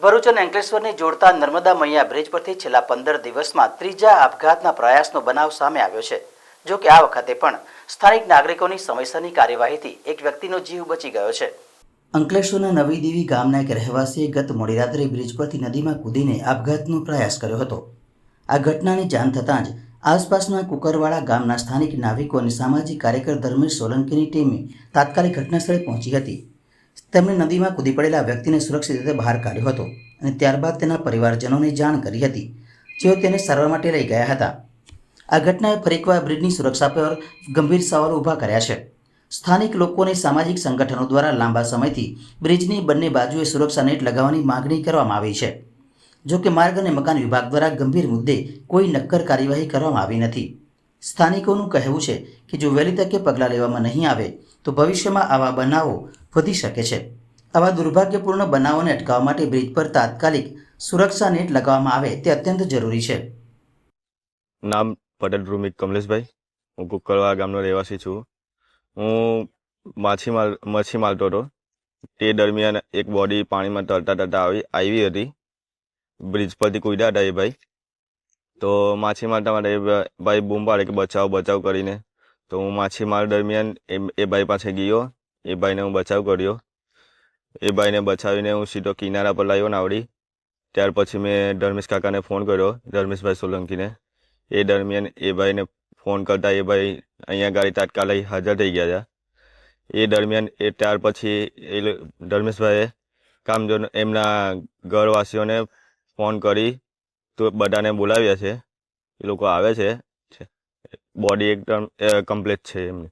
ભરૂચ અને અંકલેશ્વરને જોડતા નર્મદા મૈયા બ્રિજ પરથી છેલ્લા 15 દિવસમાં ત્રીજા આપઘાતના પ્રયાસનો બનાવ સામે આવ્યો છે। જો કે આ વખતે પણ સ્થાનિક નાગરિકોની સમયસરની કાર્યવાહીથી એક વ્યક્તિનો જીવ બચી ગયો છે। અંકલેશ્વરના નવી દેવી ગામના એક રહેવાસીએ ગત મોડી રાત્રે બ્રિજ પરથી નદીમાં કૂદીને આપઘાતનો પ્રયાસ કર્યો હતો। આ ઘટનાની જાણ થતાં જ આસપાસના કુકરવાડા ગામના સ્થાનિક નાગરિકો અને સામાજિક કાર્યકર ધર્મેશ સોલંકીની ટીમે તાત્કાલિક ઘટનાસ્થળે પહોંચી હતી। તેમણે નદીમાં કૂદી પડેલા વ્યક્તિને સુરક્ષિત રીતે બહાર કાઢ્યો હતો અને ત્યારબાદ તેના પરિવારજનોને જાણ કરી હતી, જેઓ તેને સારવાર માટે લઈ ગયા હતા। આ ઘટનાએ ફરી એકવાર બ્રિજની સુરક્ષા પર ગંભીર સવાલો ઊભા કર્યા છે। સ્થાનિક લોકો અને સામાજિક સંગઠનો દ્વારા લાંબા સમયથી બ્રિજની બંને બાજુએ સુરક્ષા નેટ લગાવવાની માગણી કરવામાં આવી છે। જો કે માર્ગ અને મકાન વિભાગ દ્વારા ગંભીર મુદ્દે કોઈ નક્કર કાર્યવાહી કરવામાં આવી નથી। સ્થાનિકોનું કહેવું છે કે જો વહેલી તકે પગલાં લેવામાં નહીં આવે તો ભવિષ્યમાં આવા બનાવો વધી શકે છે। આવા દુર્ભાગ્યપૂર્ણ બનાવોને અટકાવવા માટે બ્રિજ પર તાત્કાલિક સુરક્ષા નેટ લગાવવામાં આવે તે અત્યંત જરૂરી છે। નામ પટેલ રૂમિત કમલેશભાઈ, હું કુકરવાડા ગામનો રહેવાસી છું। હું મચ્છી મારતો હતો, તે દરમિયાન એક બોડી પાણીમાં તરતા તરતા આવી હતી। બ્રિજ પરથી કૂદ્યા હતા એ ભાઈ, તો માછી મારતા માટે એ ભાઈ બૂમ પાડે કે બચાવ બચાવ કરીને, તો હું માછીમાર દરમિયાન એ ભાઈ પાસે ગયો, એ ભાઈને હું બચાવ કર્યો। એ ભાઈને બચાવીને હું સીધો કિનારા પર લાવ્યો નાવડી। ત્યાર પછી મેં ધર્મેશ કાકાને ફોન કર્યો, ધર્મેશભાઈ સોલંકીને। એ દરમિયાન એ ભાઈને ફોન કરતા એ ભાઈ અહીંયા ગાડી તાત્કાલિક હાજર થઈ ગયા હતા। એ દરમિયાન ત્યાર પછી ધર્મેશભાઈએ એમના ઘરવાસીઓને ફોન કરી તો બધાને બોલાવ્યા છે। એ લોકો આવે છે, બોડી એકદમ કમ્પ્લીટ છે એમની।